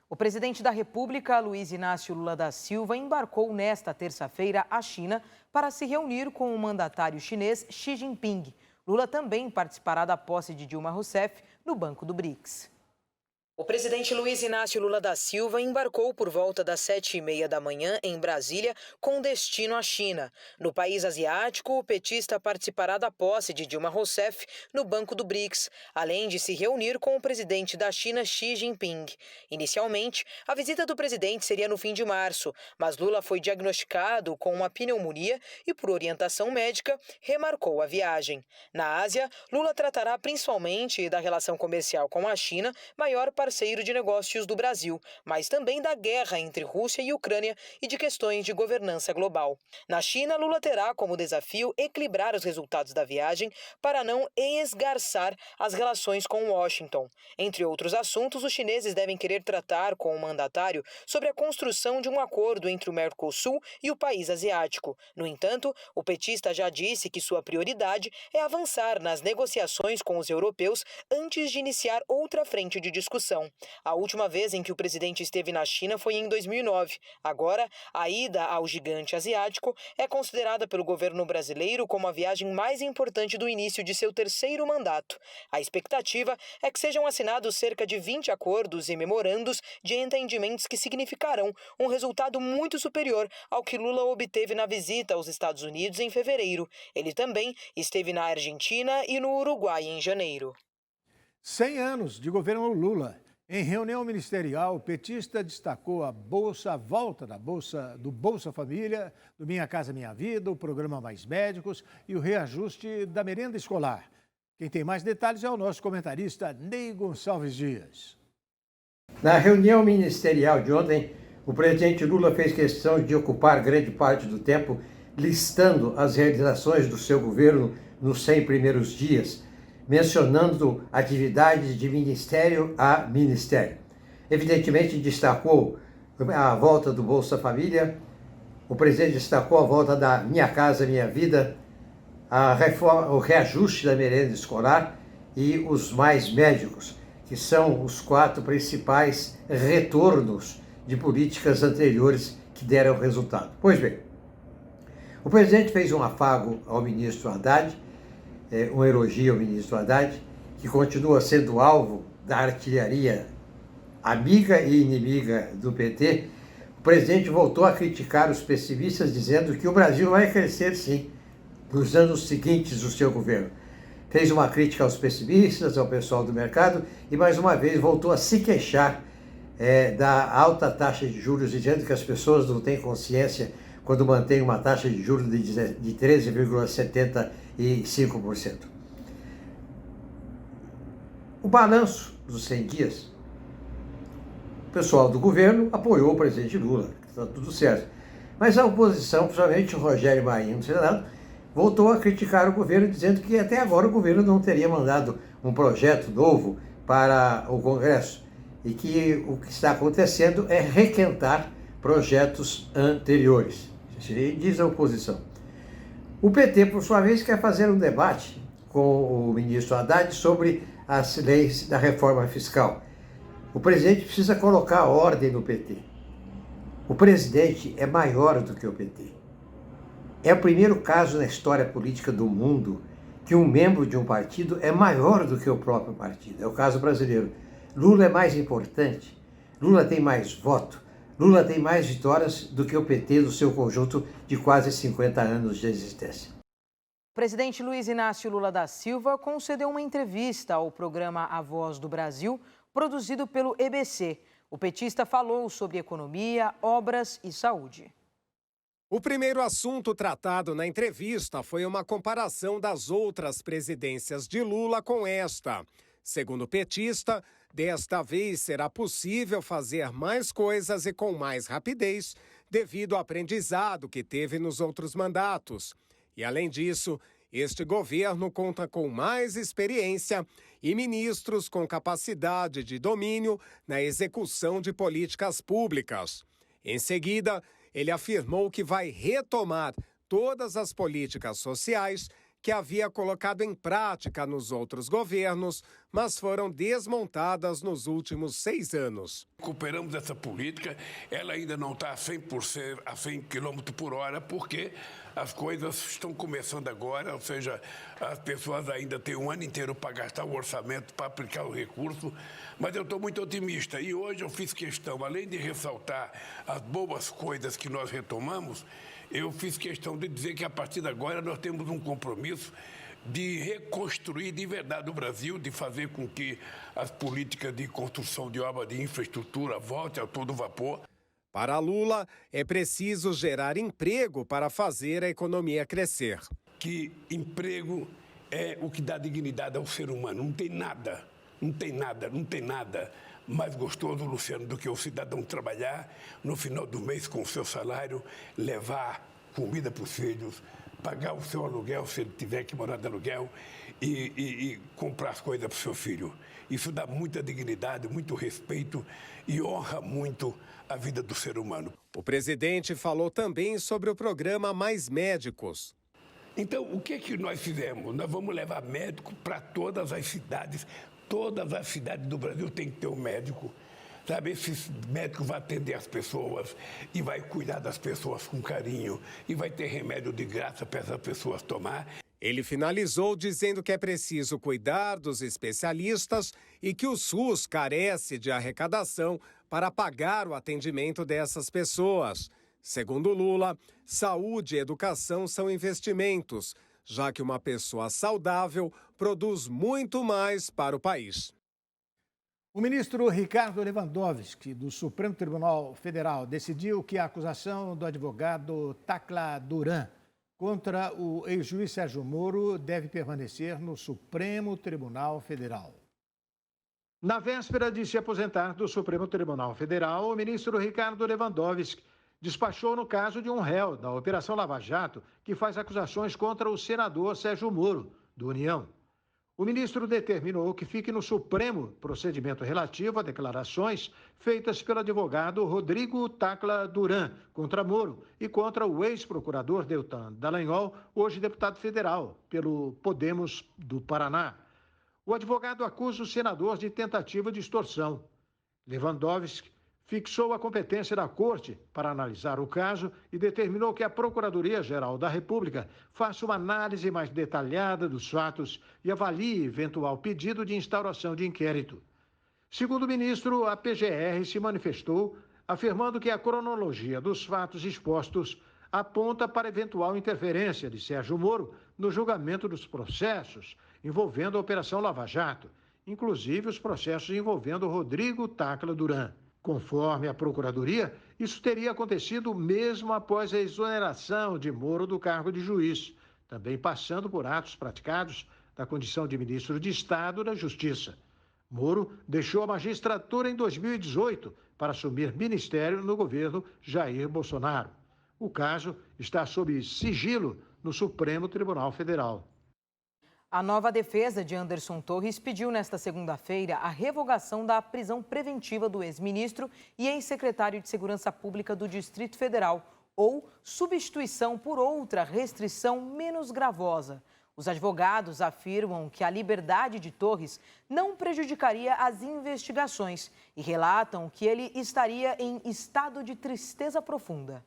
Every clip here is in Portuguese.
O presidente da República, Luiz Inácio Lula da Silva, embarcou nesta terça-feira à China para se reunir com o mandatário chinês Xi Jinping. Lula também participará da posse de Dilma Rousseff no Banco do BRICS. O presidente Luiz Inácio Lula da Silva embarcou por volta das 7h30 da manhã em Brasília com destino à China. No país asiático, o petista participará da posse de Dilma Rousseff no Banco do BRICS, além de se reunir com o presidente da China, Xi Jinping. Inicialmente, a visita do presidente seria no fim de março, mas Lula foi diagnosticado com uma pneumonia e, por orientação médica, remarcou a viagem. Na Ásia, Lula tratará principalmente da relação comercial com a China, maior parceiro de negócios do Brasil, mas também da guerra entre Rússia e Ucrânia e de questões de governança global. Na China, Lula terá como desafio equilibrar os resultados da viagem para não esgarçar as relações com Washington. Entre outros assuntos, os chineses devem querer tratar com o mandatário sobre a construção de um acordo entre o Mercosul e o país asiático. No entanto, o petista já disse que sua prioridade é avançar nas negociações com os europeus antes de iniciar outra frente de discussão. A última vez em que o presidente esteve na China foi em 2009. Agora, a ida ao gigante asiático é considerada pelo governo brasileiro como a viagem mais importante do início de seu terceiro mandato. A expectativa é que sejam assinados cerca de 20 acordos e memorandos de entendimentos que significarão um resultado muito superior ao que Lula obteve na visita aos Estados Unidos em fevereiro. Ele também esteve na Argentina e no Uruguai em janeiro. 100 anos de governo Lula. Em reunião ministerial, o petista destacou a volta do Bolsa Família, do Minha Casa Minha Vida, o programa Mais Médicos e o reajuste da merenda escolar. Quem tem mais detalhes é o nosso comentarista Ney Gonçalves Dias. Na reunião ministerial de ontem, o presidente Lula fez questão de ocupar grande parte do tempo listando as realizações do seu governo nos 100 primeiros dias, mencionando atividades de ministério a ministério. Evidentemente, destacou a volta do Bolsa Família, o presidente destacou a volta da Minha Casa Minha Vida, a reforma, o reajuste da merenda escolar e os Mais Médicos, que são os 4 principais retornos de políticas anteriores que deram resultado. Pois bem, o presidente fez um afago ao ministro Haddad, um elogio ao ministro Haddad, que continua sendo alvo da artilharia amiga e inimiga do PT. O presidente voltou a criticar os pessimistas, dizendo que o Brasil vai crescer sim, nos anos seguintes do seu governo. Fez uma crítica aos pessimistas, ao pessoal do mercado, e mais uma vez voltou a se queixar da alta taxa de juros, dizendo que as pessoas não têm consciência quando mantém uma taxa de juros de 13,75%. O balanço dos 100 dias, o pessoal do governo apoiou o presidente Lula, está tudo certo. Mas a oposição, principalmente o Rogério Marinho, no Senado, voltou a criticar o governo, dizendo que até agora o governo não teria mandado um projeto novo para o Congresso e que o que está acontecendo é requentar projetos anteriores, diz a oposição. O PT, por sua vez, quer fazer um debate com o ministro Haddad sobre as leis da reforma fiscal. O presidente precisa colocar ordem no PT. O presidente é maior do que o PT. É o primeiro caso na história política do mundo que um membro de um partido é maior do que o próprio partido. É o caso brasileiro. Lula é mais importante, Lula tem mais voto, Lula tem mais vitórias do que o PT no seu conjunto de quase 50 anos de existência. O presidente Luiz Inácio Lula da Silva concedeu uma entrevista ao programa A Voz do Brasil, produzido pelo EBC. O petista falou sobre economia, obras e saúde. O primeiro assunto tratado na entrevista foi uma comparação das outras presidências de Lula com esta. Segundo o petista, desta vez será possível fazer mais coisas e com mais rapidez, devido ao aprendizado que teve nos outros mandatos. E, além disso, este governo conta com mais experiência e ministros com capacidade de domínio na execução de políticas públicas. Em seguida, ele afirmou que vai retomar todas as políticas sociais que havia colocado em prática nos outros governos, mas foram desmontadas nos últimos 6 anos. Recuperamos essa política, ela ainda não está a 100%, a 100 km por hora, porque as coisas estão começando agora, ou seja, as pessoas ainda têm um ano inteiro para gastar o orçamento, para aplicar o recurso, mas eu estou muito otimista. E hoje eu fiz questão, além de ressaltar as boas coisas que nós retomamos, eu fiz questão de dizer que a partir de agora nós temos um compromisso de reconstruir de verdade o Brasil, de fazer com que as políticas de construção de obra de infraestrutura voltem a todo vapor. Para Lula, é preciso gerar emprego para fazer a economia crescer. Que emprego é o que dá dignidade ao ser humano. Não tem nada mais gostoso, Luciano, do que o cidadão trabalhar no final do mês com o seu salário, levar comida para os filhos, pagar o seu aluguel, se ele tiver que morar de aluguel, e comprar as coisas para o seu filho. Isso dá muita dignidade, muito respeito e honra muito a vida do ser humano. O presidente falou também sobre o programa Mais Médicos. Então, o que nós fizemos? Nós vamos levar médico para todas as cidades. Todas as cidades do Brasil tem que ter um médico. Sabe, esse médico vai atender as pessoas e vai cuidar das pessoas com carinho e vai ter remédio de graça para essas pessoas tomar. Ele finalizou dizendo que é preciso cuidar dos especialistas e que o SUS carece de arrecadação para pagar o atendimento dessas pessoas. Segundo Lula, saúde e educação são investimentos, já que uma pessoa saudável produz muito mais para o país. O ministro Ricardo Lewandowski, do Supremo Tribunal Federal, decidiu que a acusação do advogado Tacla Duran contra o ex-juiz Sérgio Moro deve permanecer no Supremo Tribunal Federal. Na véspera de se aposentar do Supremo Tribunal Federal, o ministro Ricardo Lewandowski despachou no caso de um réu da Operação Lava Jato que faz acusações contra o senador Sérgio Moro, do União. O ministro determinou que fique no Supremo procedimento relativo a declarações feitas pelo advogado Rodrigo Tacla Duran contra Moro e contra o ex-procurador Deltan Dallagnol, hoje deputado federal pelo Podemos do Paraná. O advogado acusa o senador de tentativa de extorsão. Lewandowski fixou a competência da Corte para analisar o caso e determinou que a Procuradoria-Geral da República faça uma análise mais detalhada dos fatos e avalie eventual pedido de instauração de inquérito. Segundo o ministro, a PGR se manifestou, afirmando que a cronologia dos fatos expostos aponta para eventual interferência de Sérgio Moro no julgamento dos processos envolvendo a Operação Lava Jato, inclusive os processos envolvendo Rodrigo Tacla Duran. Conforme a Procuradoria, isso teria acontecido mesmo após a exoneração de Moro do cargo de juiz, também passando por atos praticados da condição de ministro de Estado da Justiça. Moro deixou a magistratura em 2018 para assumir ministério no governo Jair Bolsonaro. O caso está sob sigilo no Supremo Tribunal Federal. A nova defesa de Anderson Torres pediu nesta segunda-feira a revogação da prisão preventiva do ex-ministro e ex-secretário de Segurança Pública do Distrito Federal, ou substituição por outra restrição menos gravosa. Os advogados afirmam que a liberdade de Torres não prejudicaria as investigações e relatam que ele estaria em estado de tristeza profunda.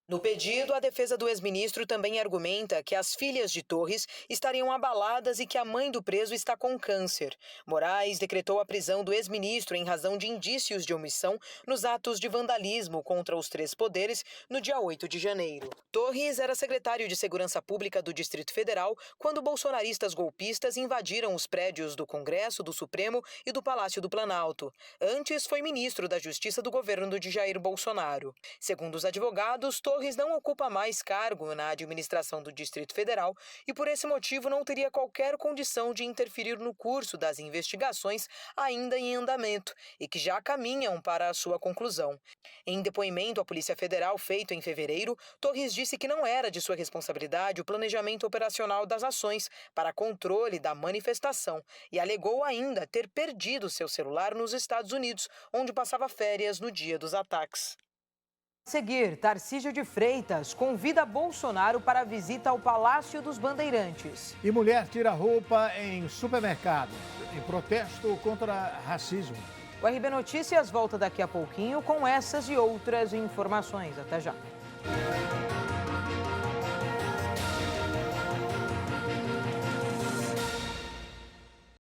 No pedido, a defesa do ex-ministro também argumenta que as filhas de Torres estariam abaladas e que a mãe do preso está com câncer. Moraes decretou a prisão do ex-ministro em razão de indícios de omissão nos atos de vandalismo contra os três poderes no dia 8 de janeiro. Torres era secretário de Segurança Pública do Distrito Federal quando bolsonaristas golpistas invadiram os prédios do Congresso, do Supremo e do Palácio do Planalto. Antes, foi ministro da Justiça do governo de Jair Bolsonaro. Segundo os advogados, Torres não ocupa mais cargo na administração do Distrito Federal e, por esse motivo, não teria qualquer condição de interferir no curso das investigações ainda em andamento e que já caminham para a sua conclusão. Em depoimento à Polícia Federal feito em fevereiro, Torres disse que não era de sua responsabilidade o planejamento operacional das ações para controle da manifestação e alegou ainda ter perdido seu celular nos Estados Unidos, onde passava férias no dia dos ataques. A seguir, Tarcísio de Freitas convida Bolsonaro para a visita ao Palácio dos Bandeirantes. E mulher tira roupa em supermercado, em protesto contra racismo. O RB Notícias volta daqui a pouquinho com essas e outras informações. Até já.